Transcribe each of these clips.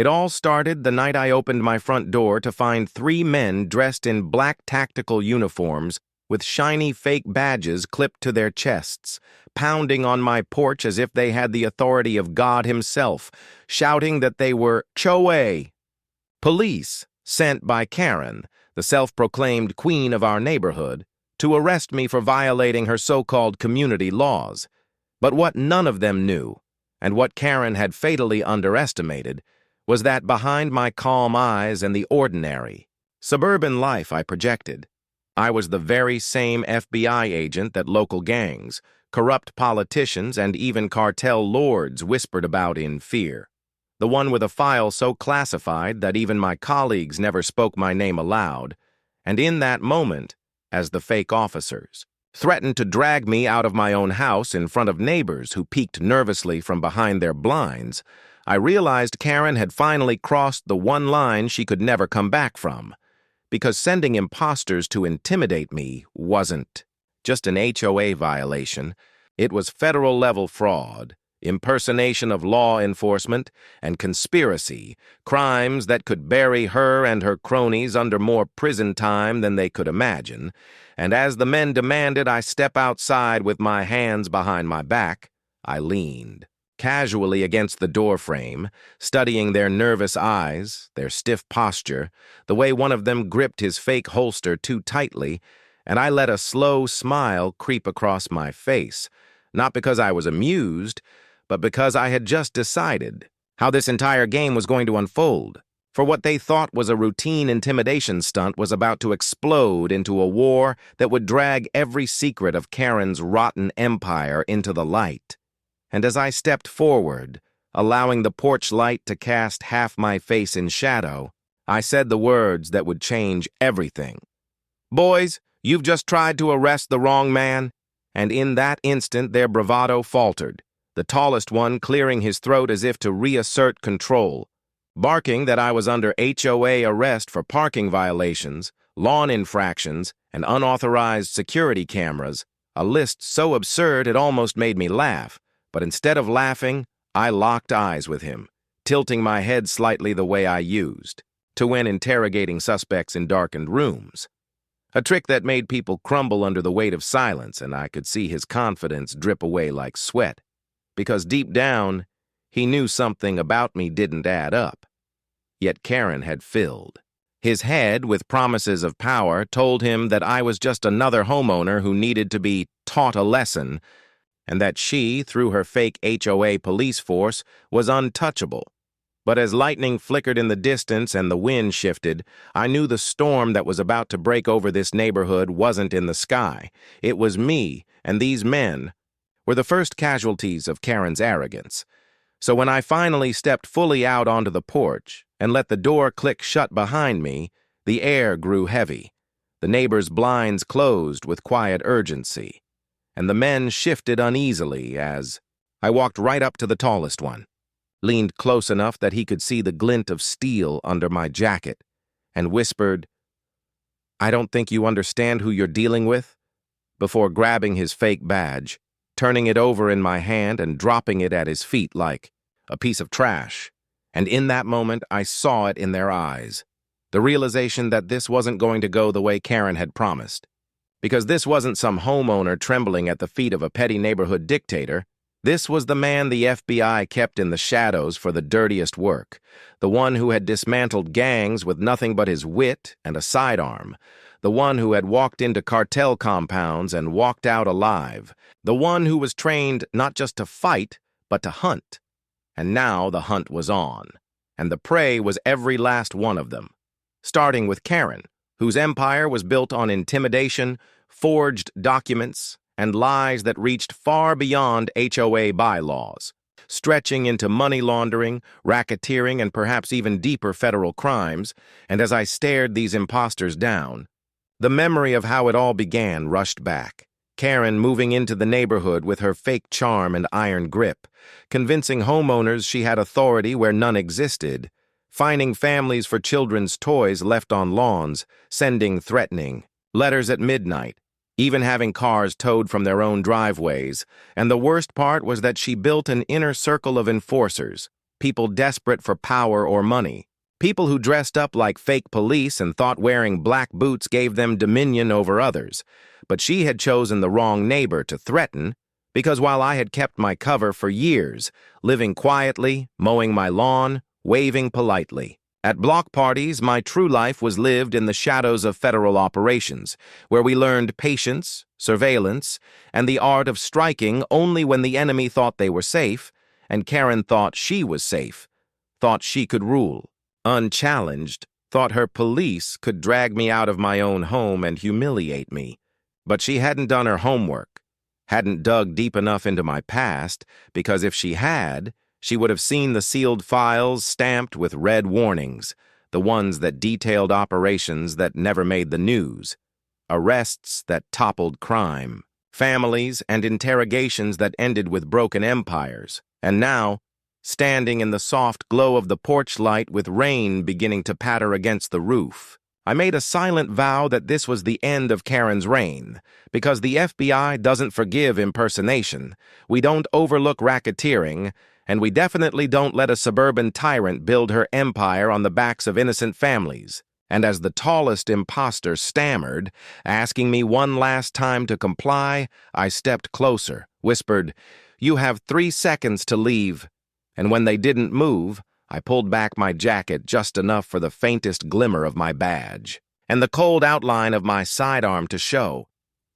It all started the night I opened my front door to find three men dressed in black tactical uniforms with shiny fake badges clipped to their chests, pounding on my porch as if they had the authority of God himself, shouting that they were HOA police sent by Karen, the self-proclaimed queen of our neighborhood, to arrest me for violating her so-called community laws. But what none of them knew, and what Karen had fatally underestimated, was that behind my calm eyes and the ordinary, suburban life I projected, I was the very same FBI agent that local gangs, corrupt politicians, and even cartel lords whispered about in fear. The one with a file so classified that even my colleagues never spoke my name aloud, and in that moment, as the fake officers threatened to drag me out of my own house in front of neighbors who peeked nervously from behind their blinds, I realized Karen had finally crossed the one line she could never come back from, because sending imposters to intimidate me wasn't just an HOA violation. It was federal-level fraud, impersonation of law enforcement, and conspiracy, crimes that could bury her and her cronies under more prison time than they could imagine. And as the men demanded I step outside with my hands behind my back, I leaned casually against the doorframe, studying their nervous eyes, their stiff posture, the way one of them gripped his fake holster too tightly, and I let a slow smile creep across my face, not because I was amused, but because I had just decided how this entire game was going to unfold. For what they thought was a routine intimidation stunt was about to explode into a war that would drag every secret of Karen's rotten empire into the light. And as I stepped forward, allowing the porch light to cast half my face in shadow, I said the words that would change everything. "Boys, you've just tried to arrest the wrong man." And in that instant their bravado faltered, the tallest one clearing his throat as if to reassert control, barking that I was under HOA arrest for parking violations, lawn infractions, and unauthorized security cameras, a list so absurd it almost made me laugh. But instead of laughing, I locked eyes with him, tilting my head slightly the way I used to when interrogating suspects in darkened rooms. A trick that made people crumble under the weight of silence, and I could see his confidence drip away like sweat, because deep down, he knew something about me didn't add up. Yet Karen had filled. His head, with promises of power, told him that I was just another homeowner who needed to be taught a lesson, and that she, through her fake HOA police force, was untouchable. But as lightning flickered in the distance and the wind shifted, I knew the storm that was about to break over this neighborhood wasn't in the sky. It was me, and these men were the first casualties of Karen's arrogance. So when I finally stepped fully out onto the porch and let the door click shut behind me, the air grew heavy. The neighbors' blinds closed with quiet urgency, and the men shifted uneasily as I walked right up to the tallest one, leaned close enough that he could see the glint of steel under my jacket, and whispered, "I don't think you understand who you're dealing with," before grabbing his fake badge, turning it over in my hand and dropping it at his feet like a piece of trash. And in that moment, I saw it in their eyes, the realization that this wasn't going to go the way Karen had promised. Because this wasn't some homeowner trembling at the feet of a petty neighborhood dictator. This was the man the FBI kept in the shadows for the dirtiest work, the one who had dismantled gangs with nothing but his wit and a sidearm, the one who had walked into cartel compounds and walked out alive, the one who was trained not just to fight, but to hunt. And now the hunt was on, and the prey was every last one of them, starting with Karen, whose empire was built on intimidation, forged documents, and lies that reached far beyond HOA bylaws, stretching into money laundering, racketeering, and perhaps even deeper federal crimes. And as I stared these imposters down, the memory of how it all began rushed back. Karen moving into the neighborhood with her fake charm and iron grip, convincing homeowners she had authority where none existed, fining families for children's toys left on lawns, sending threatening letters at midnight, even having cars towed from their own driveways. And the worst part was that she built an inner circle of enforcers, people desperate for power or money, people who dressed up like fake police and thought wearing black boots gave them dominion over others. But she had chosen the wrong neighbor to threaten, because while I had kept my cover for years, living quietly, mowing my lawn, waving politely, at block parties, my true life was lived in the shadows of federal operations, where we learned patience, surveillance, and the art of striking only when the enemy thought they were safe, and Karen thought she was safe, thought she could rule. Unchallenged, thought her police could drag me out of my own home and humiliate me. But she hadn't done her homework, hadn't dug deep enough into my past, because if she had, she would have seen the sealed files stamped with red warnings, the ones that detailed operations that never made the news, arrests that toppled crime, families and interrogations that ended with broken empires. And now, standing in the soft glow of the porch light with rain beginning to patter against the roof, I made a silent vow that this was the end of Karen's reign, because the FBI doesn't forgive impersonation, we don't overlook racketeering, and we definitely don't let a suburban tyrant build her empire on the backs of innocent families. And as the tallest imposter stammered, asking me one last time to comply, I stepped closer, whispered, "You have 3 seconds to leave." And when they didn't move, I pulled back my jacket just enough for the faintest glimmer of my badge, and the cold outline of my sidearm to show.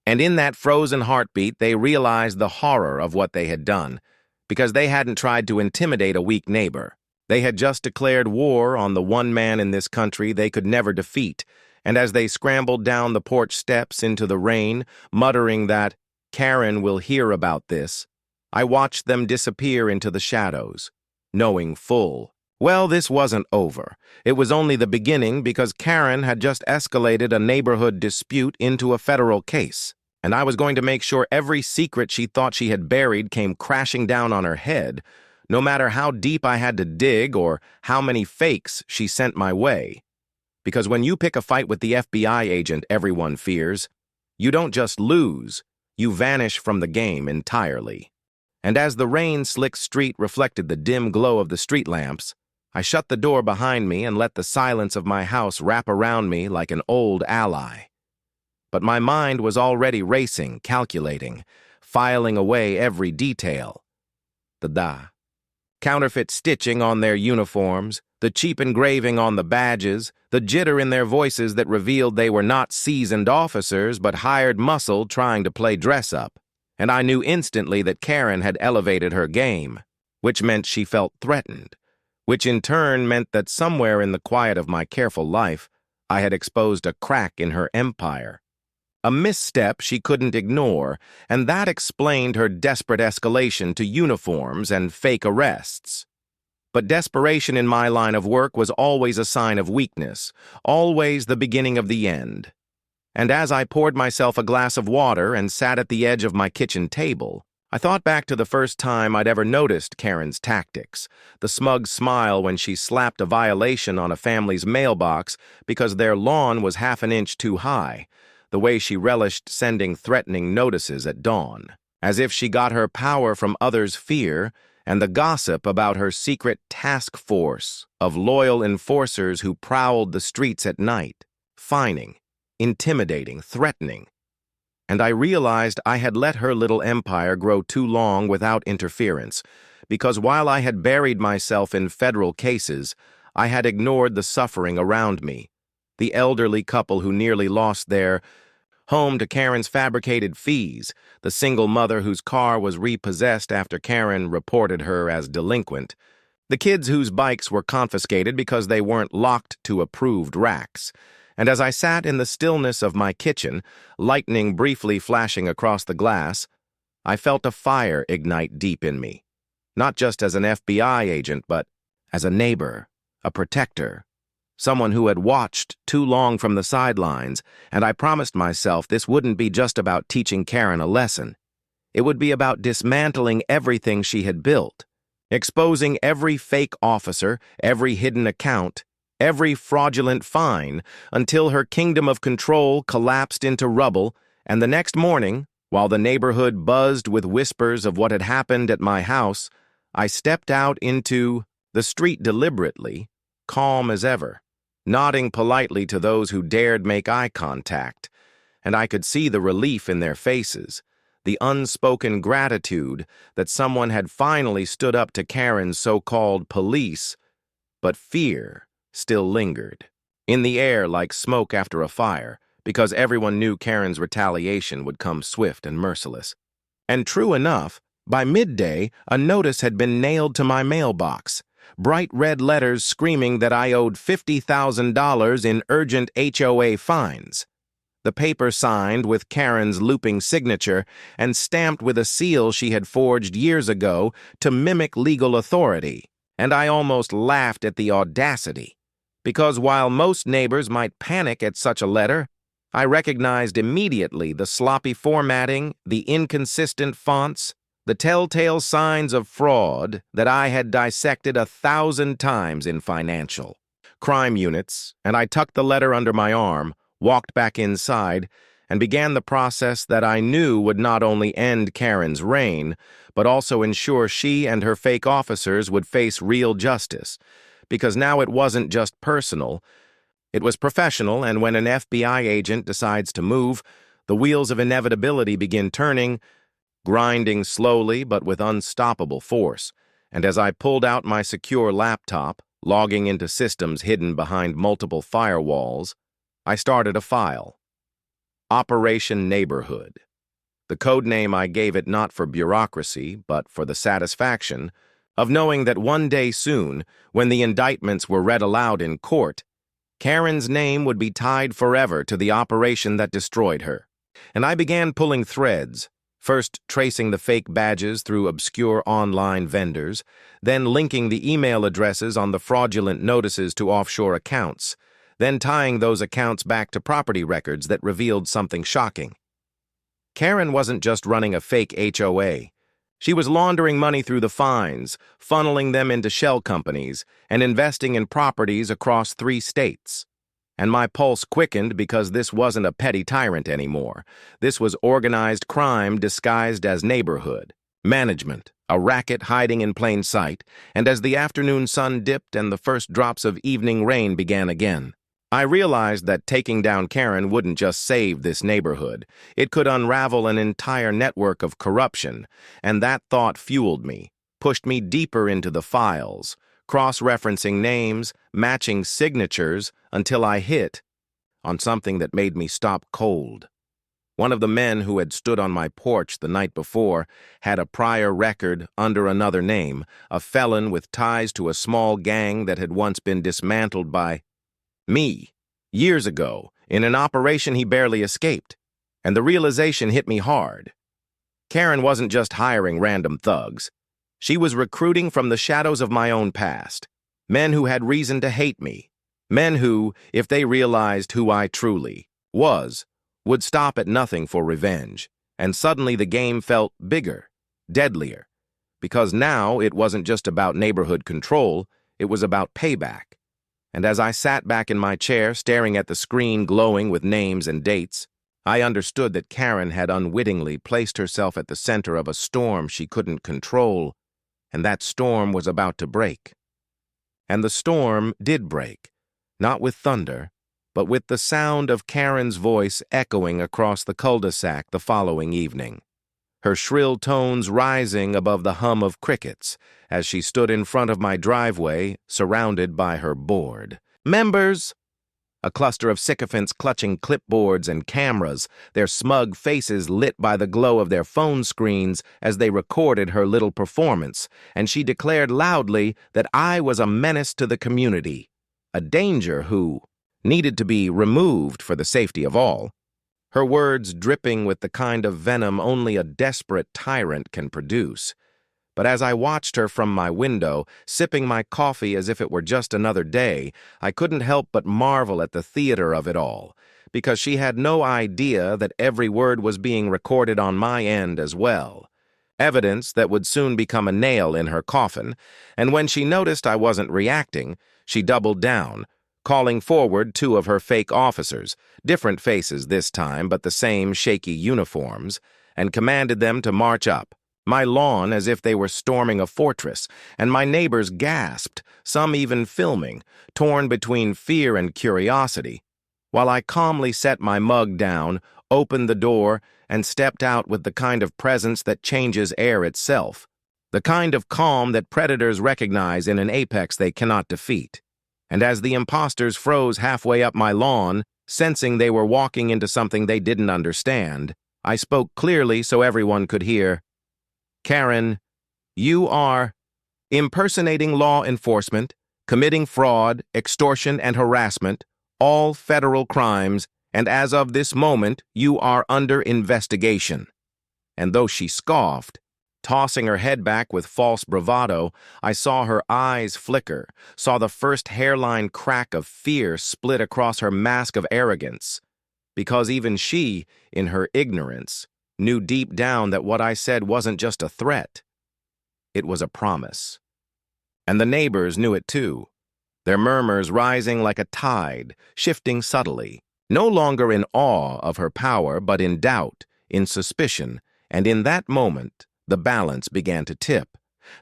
And in that frozen heartbeat, they realized the horror of what they had done, because they hadn't tried to intimidate a weak neighbor. They had just declared war on the one man in this country they could never defeat, and as they scrambled down the porch steps into the rain, muttering that, "Karen will hear about this," I watched them disappear into the shadows, knowing full, well, this wasn't over. It was only the beginning, because Karen had just escalated a neighborhood dispute into a federal case, and I was going to make sure every secret she thought she had buried came crashing down on her head, no matter how deep I had to dig or how many fakes she sent my way. Because when you pick a fight with the FBI agent everyone fears, you don't just lose, you vanish from the game entirely. And as the rain-slick street reflected the dim glow of the street lamps, I shut the door behind me and let the silence of my house wrap around me like an old ally. But my mind was already racing, calculating, filing away every detail. The counterfeit stitching on their uniforms, the cheap engraving on the badges, the jitter in their voices that revealed they were not seasoned officers but hired muscle trying to play dress-up. And I knew instantly that Karen had elevated her game, which meant she felt threatened, which in turn meant that somewhere in the quiet of my careful life, I had exposed a crack in her empire. A misstep she couldn't ignore, and that explained her desperate escalation to uniforms and fake arrests. But desperation in my line of work was always a sign of weakness, always the beginning of the end. And as I poured myself a glass of water and sat at the edge of my kitchen table, I thought back to the first time I'd ever noticed Karen's tactics, the smug smile when she slapped a violation on a family's mailbox because their lawn was half an inch too high, the way she relished sending threatening notices at dawn, as if she got her power from others' fear, and the gossip about her secret task force of loyal enforcers who prowled the streets at night, fining, intimidating, threatening. And I realized I had let her little empire grow too long without interference, because while I had buried myself in federal cases, I had ignored the suffering around me, the elderly couple who nearly lost their home to Karen's fabricated fees, the single mother whose car was repossessed after Karen reported her as delinquent, the kids whose bikes were confiscated because they weren't locked to approved racks. And as I sat in the stillness of my kitchen, lightning briefly flashing across the glass, I felt a fire ignite deep in me, not just as an FBI agent, but as a neighbor, a protector, someone who had watched too long from the sidelines, and I promised myself this wouldn't be just about teaching Karen a lesson. It would be about dismantling everything she had built, exposing every fake officer, every hidden account, every fraudulent fine, until her kingdom of control collapsed into rubble, and the next morning, while the neighborhood buzzed with whispers of what had happened at my house, I stepped out into the street deliberately, calm as ever, nodding politely to those who dared make eye contact, and I could see the relief in their faces, the unspoken gratitude that someone had finally stood up to Karen's so-called police, but fear still lingered, in the air like smoke after a fire, because everyone knew Karen's retaliation would come swift and merciless. And true enough, by midday, a notice had been nailed to my mailbox, bright red letters screaming that I owed $50,000 in urgent HOA fines. The paper signed with Karen's looping signature and stamped with a seal she had forged years ago to mimic legal authority, and I almost laughed at the audacity, because while most neighbors might panic at such a letter, I recognized immediately the sloppy formatting, the inconsistent fonts, the telltale signs of fraud that I had dissected 1,000 times in financial crime units, and I tucked the letter under my arm, walked back inside, and began the process that I knew would not only end Karen's reign, but also ensure she and her fake officers would face real justice, because now it wasn't just personal, it was professional, and when an FBI agent decides to move, the wheels of inevitability begin turning, grinding slowly but with unstoppable force, and as I pulled out my secure laptop, logging into systems hidden behind multiple firewalls, I started a file. Operation Neighborhood. The code name I gave it not for bureaucracy, but for the satisfaction of knowing that one day soon, when the indictments were read aloud in court, Karen's name would be tied forever to the operation that destroyed her. And I began pulling threads, first tracing the fake badges through obscure online vendors, then linking the email addresses on the fraudulent notices to offshore accounts, then tying those accounts back to property records that revealed something shocking. Karen wasn't just running a fake HOA. She was laundering money through the fines, funneling them into shell companies, and investing in properties across 3 states. And my pulse quickened because this wasn't a petty tyrant anymore. This was organized crime disguised as neighborhood management, a racket hiding in plain sight, and as the afternoon sun dipped and the first drops of evening rain began again, I realized that taking down Karen wouldn't just save this neighborhood. It could unravel an entire network of corruption, and that thought fueled me, pushed me deeper into the files, cross-referencing names, matching signatures, until I hit on something that made me stop cold. One of the men who had stood on my porch the night before had a prior record under another name, a felon with ties to a small gang that had once been dismantled by me, years ago, in an operation he barely escaped, and the realization hit me hard. Karen wasn't just hiring random thugs. She was recruiting from the shadows of my own past, men who had reason to hate me, men who, if they realized who I truly was, would stop at nothing for revenge, and suddenly the game felt bigger, deadlier, because now it wasn't just about neighborhood control, it was about payback. And as I sat back in my chair, staring at the screen glowing with names and dates, I understood that Karen had unwittingly placed herself at the center of a storm she couldn't control, and that storm was about to break. And the storm did break, not with thunder, but with the sound of Karen's voice echoing across the cul-de-sac the following evening, her shrill tones rising above the hum of crickets as she stood in front of my driveway, surrounded by her board. Members! A cluster of sycophants clutching clipboards and cameras, their smug faces lit by the glow of their phone screens as they recorded her little performance, and she declared loudly that I was a menace to the community, a danger who needed to be removed for the safety of all. Her words dripping with the kind of venom only a desperate tyrant can produce. But as I watched her from my window, sipping my coffee as if it were just another day, I couldn't help but marvel at the theater of it all, because she had no idea that every word was being recorded on my end as well. Evidence that would soon become a nail in her coffin, and when she noticed I wasn't reacting, she doubled down, calling forward 2 of her fake officers, different faces this time but the same shaky uniforms, and commanded them to march up. my lawn as if they were storming a fortress, and my neighbors gasped, some even filming, torn between fear and curiosity, while I calmly set my mug down, opened the door, and stepped out with the kind of presence that changes air itself, the kind of calm that predators recognize in an apex they cannot defeat. And as the imposters froze halfway up my lawn, sensing they were walking into something they didn't understand, I spoke clearly so everyone could hear. Karen, you are impersonating law enforcement, committing fraud, extortion, and harassment, all federal crimes, and as of this moment, you are under investigation. And though she scoffed, tossing her head back with false bravado, I saw her eyes flicker, saw the first hairline crack of fear split across her mask of arrogance, because even she, in her ignorance, knew deep down that what I said wasn't just a threat. It was a promise. And the neighbors knew it too, their murmurs rising like a tide, shifting subtly, no longer in awe of her power, but in doubt, in suspicion, and in that moment, the balance began to tip.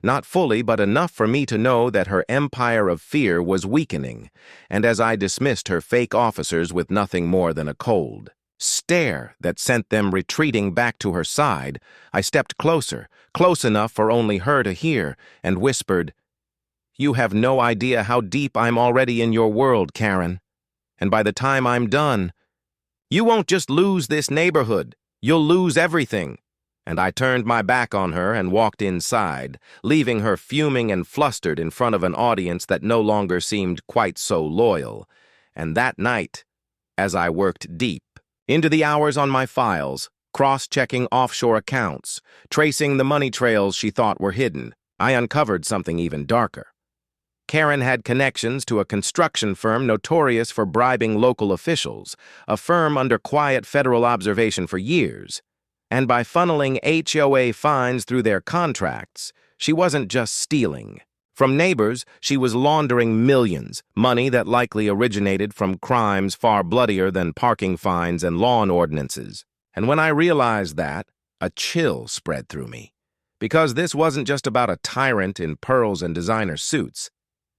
Not fully, but enough for me to know that her empire of fear was weakening, and as I dismissed her fake officers with nothing more than a cold stare that sent them retreating back to her side, I stepped closer, close enough for only her to hear, and whispered, "You have no idea how deep I'm already in your world, Karen. And by the time I'm done, you won't just lose this neighborhood, you'll lose everything." And I turned my back on her and walked inside, leaving her fuming and flustered in front of an audience that no longer seemed quite so loyal. And that night, as I worked deep into the hours on my files, cross-checking offshore accounts, tracing the money trails she thought were hidden, I uncovered something even darker. Karen had connections to a construction firm notorious for bribing local officials, a firm under quiet federal observation for years. And by funneling HOA fines through their contracts, she wasn't just stealing. From neighbors, she was laundering millions, money that likely originated from crimes far bloodier than parking fines and lawn ordinances. And when I realized that, a chill spread through me. Because this wasn't just about a tyrant in pearls and designer suits.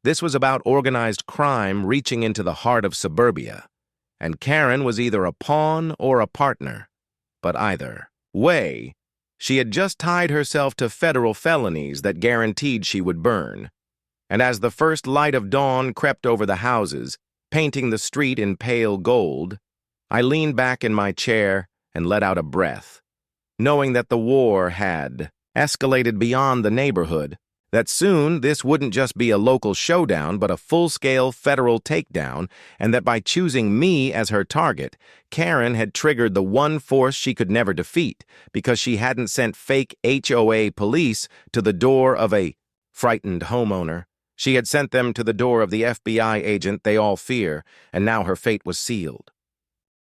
This was about organized crime reaching into the heart of suburbia. And Karen was either a pawn or a partner. But either way, she had just tied herself to federal felonies that guaranteed she would burn. And as the first light of dawn crept over the houses, painting the street in pale gold, I leaned back in my chair and let out a breath, knowing that the war had escalated beyond the neighborhood, that soon this wouldn't just be a local showdown but a full-scale federal takedown, and that by choosing me as her target, Karen had triggered the one force she could never defeat because she hadn't sent fake HOA police to the door of a frightened homeowner. She had sent them to the door of the FBI agent they all fear, and now her fate was sealed.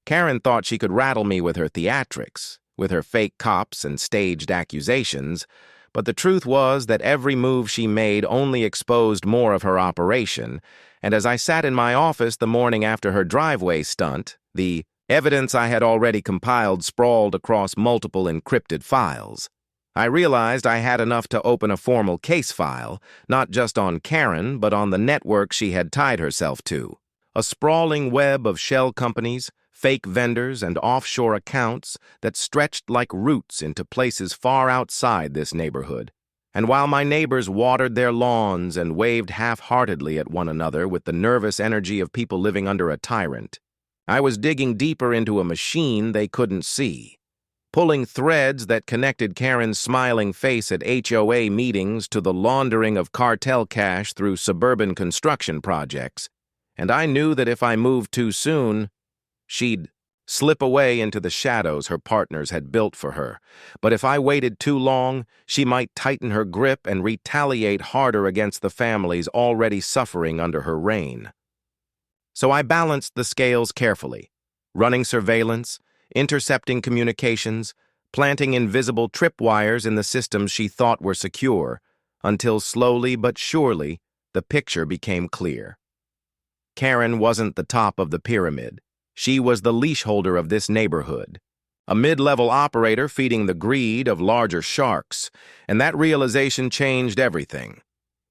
Karen thought she could rattle me with her theatrics, with her fake cops and staged accusations, but the truth was that every move she made only exposed more of her operation, and as I sat in my office the morning after her driveway stunt, the evidence I had already compiled sprawled across multiple encrypted files. I realized I had enough to open a formal case file, not just on Karen, but on the network she had tied herself to. A sprawling web of shell companies, fake vendors, and offshore accounts that stretched like roots into places far outside this neighborhood. And while my neighbors watered their lawns and waved half-heartedly at one another with the nervous energy of people living under a tyrant, I was digging deeper into a machine they couldn't see, pulling threads that connected Karen's smiling face at HOA meetings to the laundering of cartel cash through suburban construction projects. And I knew that if I moved too soon, she'd slip away into the shadows her partners had built for her. But if I waited too long, she might tighten her grip and retaliate harder against the families already suffering under her reign. So I balanced the scales carefully, running surveillance, intercepting communications, planting invisible tripwires in the systems she thought were secure, until slowly but surely the picture became clear. Karen wasn't the top of the pyramid. She was the leash holder of this neighborhood, a mid-level operator feeding the greed of larger sharks, and that realization changed everything.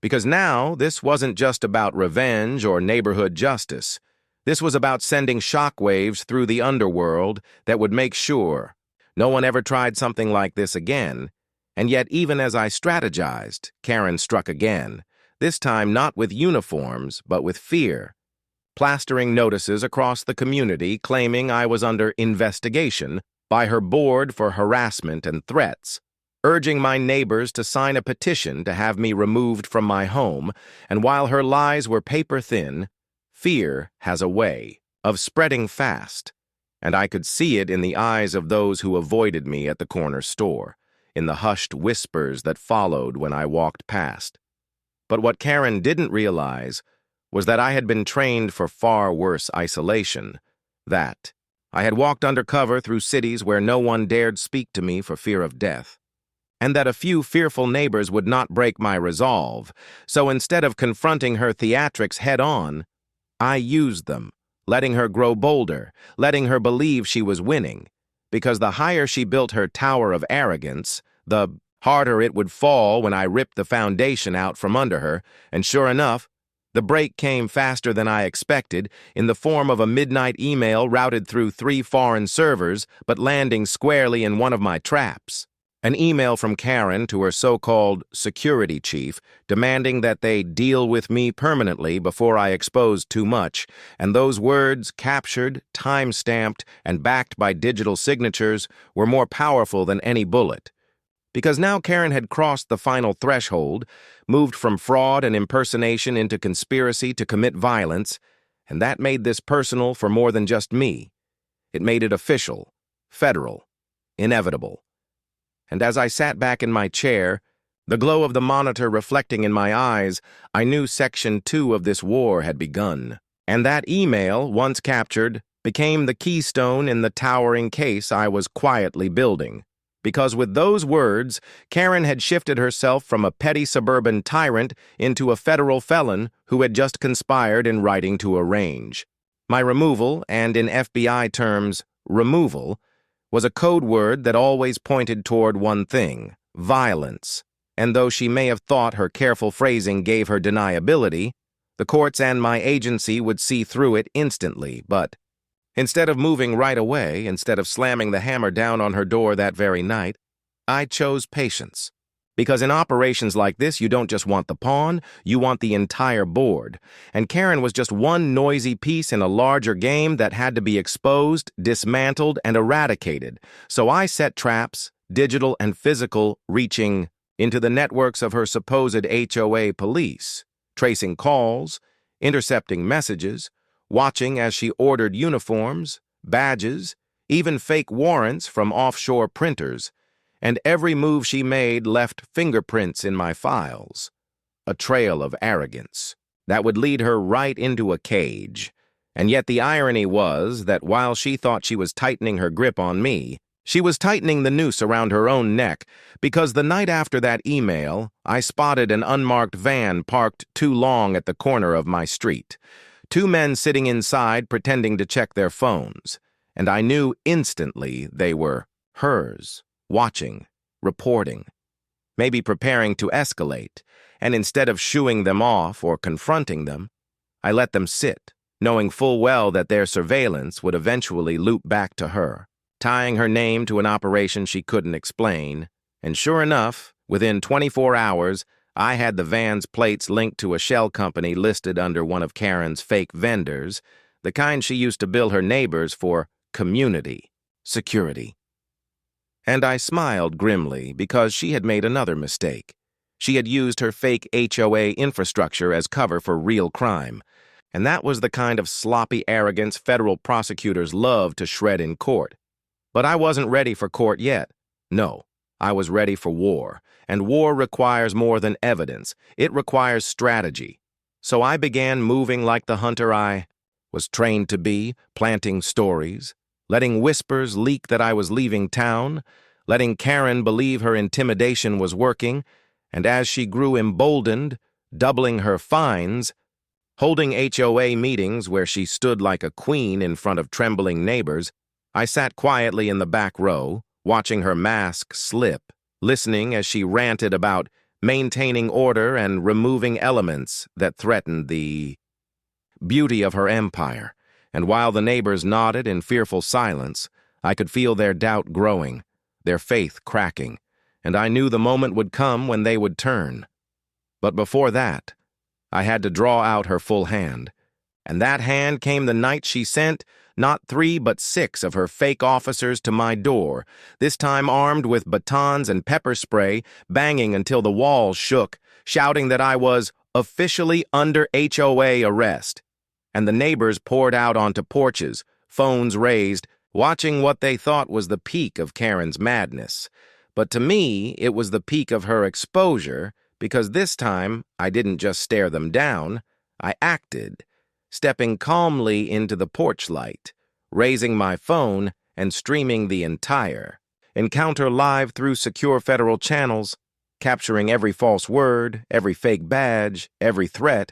Because now, this wasn't just about revenge or neighborhood justice. This was about sending shockwaves through the underworld that would make sure no one ever tried something like this again. And yet, even as I strategized, Karen struck again, this time not with uniforms, but with fear, plastering notices across the community claiming I was under investigation by her board for harassment and threats, urging my neighbors to sign a petition to have me removed from my home, and while her lies were paper-thin, fear has a way of spreading fast, and I could see it in the eyes of those who avoided me at the corner store, in the hushed whispers that followed when I walked past. But what Karen didn't realize was that I had been trained for far worse isolation, that I had walked undercover through cities where no one dared speak to me for fear of death, and that a few fearful neighbors would not break my resolve, so instead of confronting her theatrics head-on, I used them, letting her grow bolder, letting her believe she was winning, because the higher she built her tower of arrogance, the harder it would fall when I ripped the foundation out from under her, and sure enough, the break came faster than I expected, in the form of a midnight email routed through 3 foreign servers, but landing squarely in one of my traps. An email from Karen to her so-called security chief, demanding that they deal with me permanently before I exposed too much, and those words, captured, time-stamped, and backed by digital signatures, were more powerful than any bullet. Because now Karen had crossed the final threshold, moved from fraud and impersonation into conspiracy to commit violence, and that made this personal for more than just me. It made it official, federal, inevitable. And as I sat back in my chair, the glow of the monitor reflecting in my eyes, I knew Section 2 of this war had begun. And that email, once captured, became the keystone in the towering case I was quietly building. Because with those words, Karen had shifted herself from a petty suburban tyrant into a federal felon who had just conspired in writing to arrange. My removal, and in FBI terms, removal, was a code word that always pointed toward one thing: violence. And though she may have thought her careful phrasing gave her deniability, the courts and my agency would see through it instantly, but instead of moving right away, instead of slamming the hammer down on her door that very night, I chose patience. Because in operations like this, you don't just want the pawn, you want the entire board. And Karen was just one noisy piece in a larger game that had to be exposed, dismantled, and eradicated. So I set traps, digital and physical, reaching into the networks of her supposed HOA police, tracing calls, intercepting messages, watching as she ordered uniforms, badges, even fake warrants from offshore printers, and every move she made left fingerprints in my files, a trail of arrogance that would lead her right into a cage. And yet the irony was that while she thought she was tightening her grip on me, she was tightening the noose around her own neck, because the night after that email, I spotted an unmarked van parked too long at the corner of my street. 2 men sitting inside pretending to check their phones, and I knew instantly they were hers, watching, reporting, maybe preparing to escalate, and instead of shooing them off or confronting them, I let them sit, knowing full well that their surveillance would eventually loop back to her, tying her name to an operation she couldn't explain, and sure enough, within 24 hours, I had the van's plates linked to a shell company listed under one of Karen's fake vendors, the kind she used to bill her neighbors for community security. And I smiled grimly because she had made another mistake. She had used her fake HOA infrastructure as cover for real crime, and that was the kind of sloppy arrogance federal prosecutors love to shred in court. But I wasn't ready for court yet. No, I was ready for war, and war requires more than evidence. It requires strategy. So I began moving like the hunter I was trained to be, planting stories, letting whispers leak that I was leaving town, letting Karen believe her intimidation was working, and as she grew emboldened, doubling her fines, holding HOA meetings where she stood like a queen in front of trembling neighbors, I sat quietly in the back row, watching her mask slip, listening as she ranted about maintaining order and removing elements that threatened the beauty of her empire. And while the neighbors nodded in fearful silence, I could feel their doubt growing, their faith cracking, and I knew the moment would come when they would turn. But before that, I had to draw out her full hand. And that hand came the night she sent not 3 but 6 of her fake officers to my door, this time armed with batons and pepper spray, banging until the walls shook, shouting that I was officially under HOA arrest. And the neighbors poured out onto porches, phones raised, watching what they thought was the peak of Karen's madness. But to me, it was the peak of her exposure, because this time I didn't just stare them down, I acted, stepping calmly into the porch light, raising my phone and streaming the entire encounter live through secure federal channels, capturing every false word, every fake badge, every threat.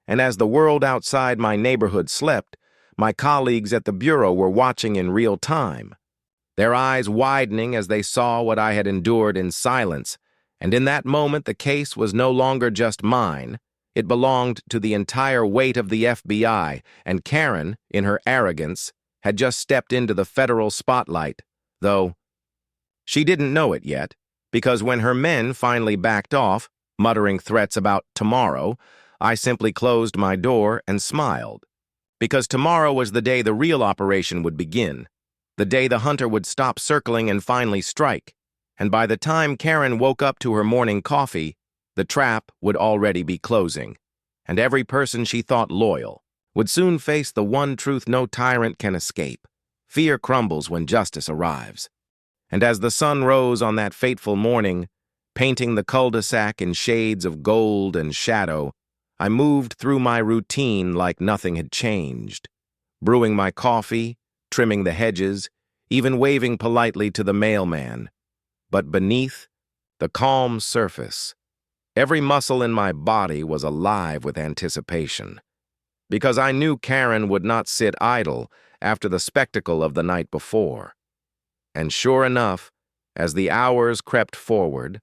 And as the world outside my neighborhood slept, my colleagues at the bureau were watching in real time, their eyes widening as they saw what I had endured in silence. And in that moment, the case was no longer just mine. It belonged to the entire weight of the FBI, and Karen, in her arrogance, had just stepped into the federal spotlight, though she didn't know it yet, because when her men finally backed off, muttering threats about tomorrow, I simply closed my door and smiled. Because tomorrow was the day the real operation would begin, the day the hunter would stop circling and finally strike. And by the time Karen woke up to her morning coffee, the trap would already be closing, and every person she thought loyal would soon face the one truth no tyrant can escape. Fear crumbles when justice arrives. And as the sun rose on that fateful morning, painting the cul-de-sac in shades of gold and shadow, I moved through my routine like nothing had changed, brewing my coffee, trimming the hedges, even waving politely to the mailman. But beneath the calm surface, every muscle in my body was alive with anticipation, because I knew Karen would not sit idle after the spectacle of the night before. And sure enough, as the hours crept forward,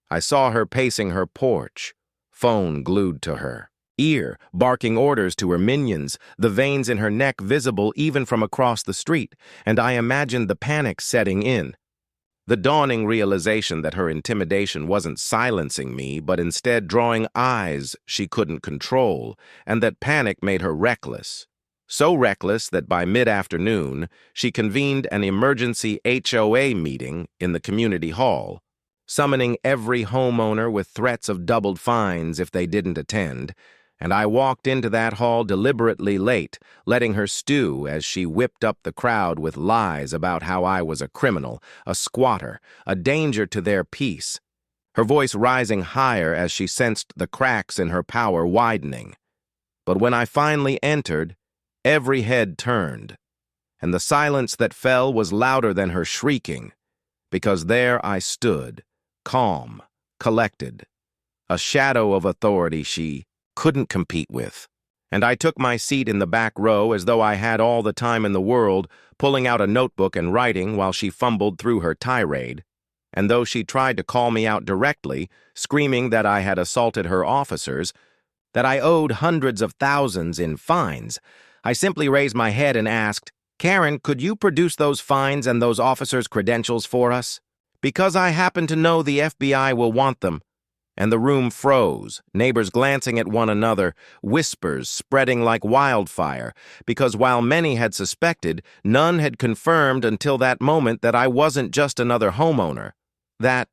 I saw her pacing her porch, phone glued to her ear, barking orders to her minions, the veins in her neck visible even from across the street, and I imagined the panic setting in. The dawning realization that her intimidation wasn't silencing me, but instead drawing eyes she couldn't control, and that panic made her reckless. So reckless that by mid-afternoon, she convened an emergency HOA meeting in the community hall, summoning every homeowner with threats of doubled fines if they didn't attend, and I walked into that hall deliberately late, letting her stew as she whipped up the crowd with lies about how I was a criminal, a squatter, a danger to their peace, her voice rising higher as she sensed the cracks in her power widening. But when I finally entered, every head turned, and the silence that fell was louder than her shrieking, because there I stood, calm, collected, a shadow of authority she couldn't compete with. And I took my seat in the back row as though I had all the time in the world, pulling out a notebook and writing while she fumbled through her tirade. And though she tried to call me out directly, screaming that I had assaulted her officers, that I owed hundreds of thousands in fines, I simply raised my head and asked, "Karen, could you produce those fines and those officers' credentials for us? Because I happen to know the FBI will want them." And the room froze, neighbors glancing at one another, whispers spreading like wildfire, because while many had suspected, none had confirmed until that moment that I wasn't just another homeowner, that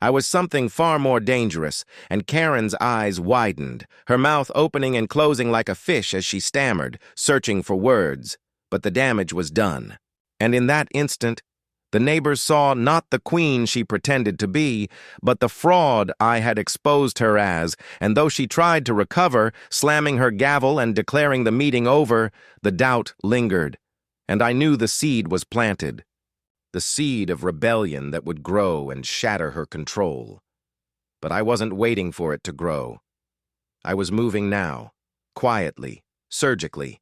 I was something far more dangerous. And Karen's eyes widened, her mouth opening and closing like a fish as she stammered, searching for words. But the damage was done. And in that instant, the neighbors saw not the queen she pretended to be, but the fraud I had exposed her as, and though she tried to recover, slamming her gavel and declaring the meeting over, the doubt lingered, and I knew the seed was planted, the seed of rebellion that would grow and shatter her control. But I wasn't waiting for it to grow. I was moving now, quietly, surgically,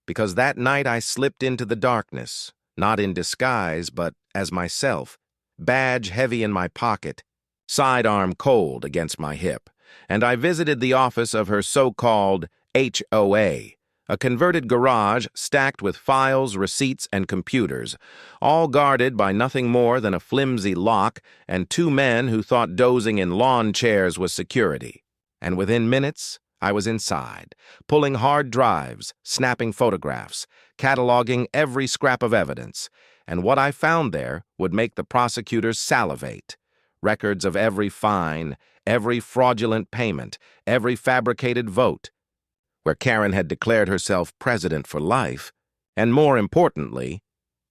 because that night I slipped into the darkness, not in disguise, but as myself, badge heavy in my pocket, sidearm cold against my hip, and I visited the office of her so-called HOA, a converted garage stacked with files, receipts, and computers, all guarded by nothing more than a flimsy lock and two men who thought dozing in lawn chairs was security. And within minutes, I was inside, pulling hard drives, snapping photographs, cataloging every scrap of evidence, and what I found there would make the prosecutors salivate. Records of every fine, every fraudulent payment, every fabricated vote, where Karen had declared herself president for life, and more importantly,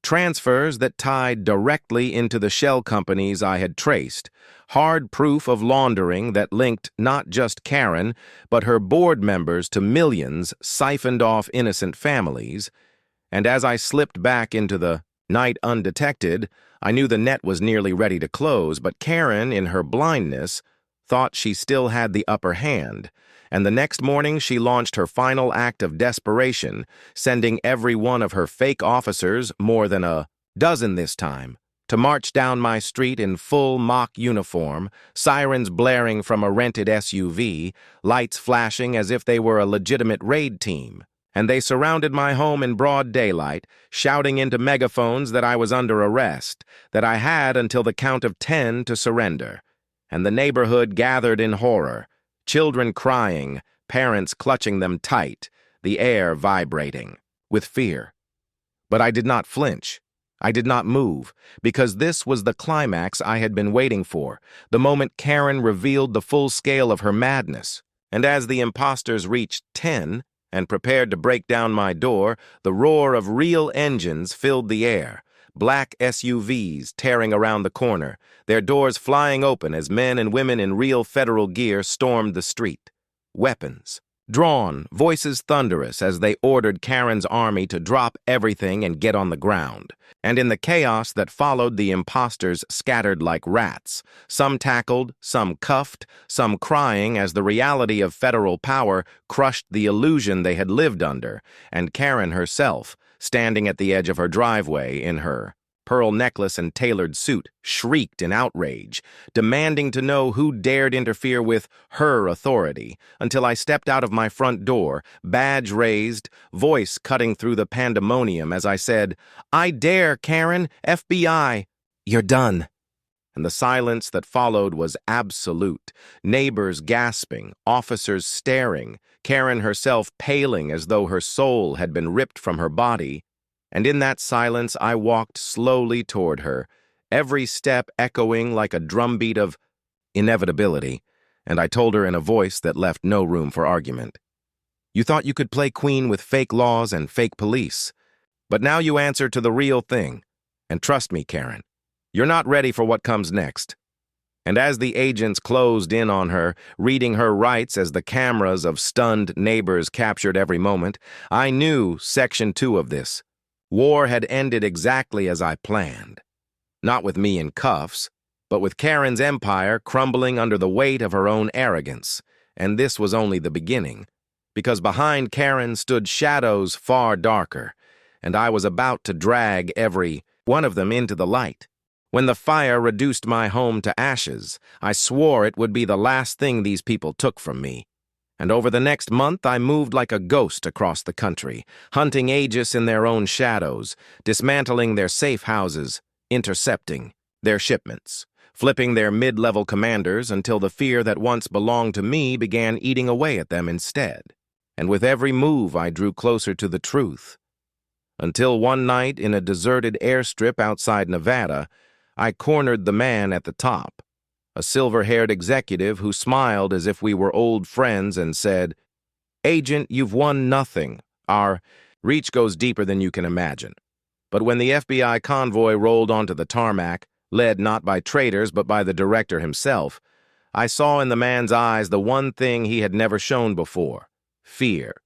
transfers that tied directly into the shell companies I had traced, hard proof of laundering that linked not just Karen, but her board members to millions siphoned off innocent families. And as I slipped back into the night undetected, I knew the net was nearly ready to close, but Karen, in her blindness, thought she still had the upper hand, and the next morning she launched her final act of desperation, sending every one of her fake officers, more than a dozen this time, to march down my street in full mock uniform, sirens blaring from a rented SUV, lights flashing as if they were a legitimate raid team. And they surrounded my home in broad daylight, shouting into megaphones that I was under arrest, that I had until the count of 10 to surrender. And the neighborhood gathered in horror, children crying, parents clutching them tight, the air vibrating with fear. But I did not flinch. I did not move, because this was the climax I had been waiting for, the moment Karen revealed the full scale of her madness. And as the imposters reached 10 and prepared to break down my door, the roar of real engines filled the air. Black SUVs tearing around the corner, their doors flying open as men and women in real federal gear stormed the street. Weapons drawn, voices thunderous as they ordered Karen's army to drop everything and get on the ground. And in the chaos that followed, the imposters scattered like rats, some tackled, some cuffed, some crying as the reality of federal power crushed the illusion they had lived under, and Karen herself, standing at the edge of her driveway in her pearl necklace and tailored suit, shrieked in outrage, demanding to know who dared interfere with her authority, until I stepped out of my front door, badge raised, voice cutting through the pandemonium as I said, "I dare, Karen, FBI." "You're done." And the silence that followed was absolute, neighbors gasping, officers staring, Karen herself paling as though her soul had been ripped from her body. And in that silence I walked slowly toward her, every step echoing like a drumbeat of inevitability, and I told her in a voice that left no room for argument. "You thought you could play queen with fake laws and fake police, but now you answer to the real thing. And trust me, Karen, you're not ready for what comes next." And as the agents closed in on her, reading her rights as the cameras of stunned neighbors captured every moment, I knew Section 2 of this. War had ended exactly as I planned. Not with me in cuffs, but with Karen's empire crumbling under the weight of her own arrogance. And this was only the beginning, because behind Karen stood shadows far darker, and I was about to drag every one of them into the light. When the fire reduced my home to ashes, I swore it would be the last thing these people took from me. And over the next month, I moved like a ghost across the country, hunting Aegis in their own shadows, dismantling their safe houses, intercepting their shipments, flipping their mid-level commanders until the fear that once belonged to me began eating away at them instead. And with every move, I drew closer to the truth. Until one night, in a deserted airstrip outside Nevada, I cornered the man at the top, a silver-haired executive who smiled as if we were old friends and said, "Agent, you've won nothing. Our reach goes deeper than you can imagine." But when the FBI convoy rolled onto the tarmac, led not by traitors but by the director himself, I saw in the man's eyes the one thing he had never shown before, fear,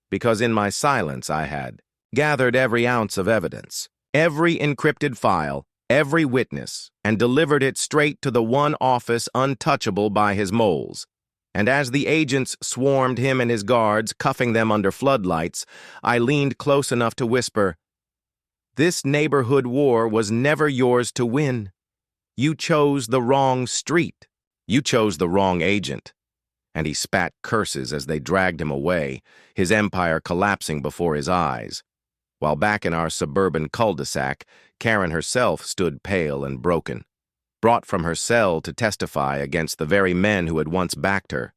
because in my silence I had gathered every ounce of evidence, every encrypted file, every witness, and delivered it straight to the one office untouchable by his moles. And as the agents swarmed him and his guards, cuffing them under floodlights, I leaned close enough to whisper, This neighborhood war was never yours to win. You chose the wrong street. You chose the wrong agent. And he spat curses as they dragged him away, his empire collapsing before his eyes. While back in our suburban cul-de-sac, Karen herself stood pale and broken, brought from her cell to testify against the very men who had once backed her.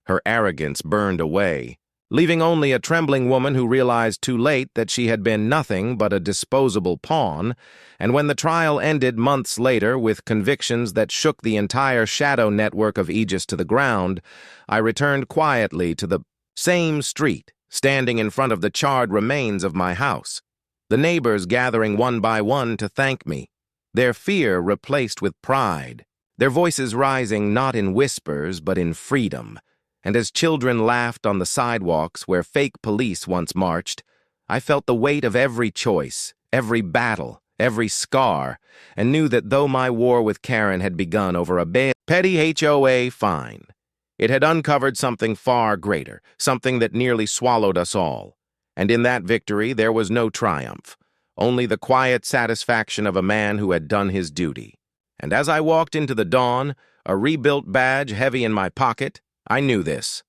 Her arrogance burned away, leaving only a trembling woman who realized too late that she had been nothing but a disposable pawn, and when the trial ended months later with convictions that shook the entire shadow network of Aegis to the ground, I returned quietly to the same street, standing in front of the charred remains of my house, the neighbors gathering one by one to thank me, their fear replaced with pride, their voices rising not in whispers but in freedom. And as children laughed on the sidewalks where fake police once marched, I felt the weight of every choice, every battle, every scar, and knew that though my war with Karen had begun over a petty HOA fine, it had uncovered something far greater, something that nearly swallowed us all. And in that victory there was no triumph, only the quiet satisfaction of a man who had done his duty. And as I walked into the dawn, a rebuilt badge heavy in my pocket, I knew this.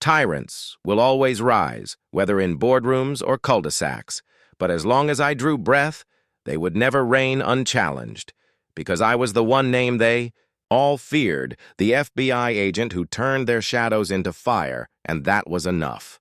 Tyrants will always rise, whether in boardrooms or cul-de-sacs, but as long as I drew breath, they would never reign unchallenged, because I was the one name they all feared, the FBI agent who turned their shadows into fire, and that was enough.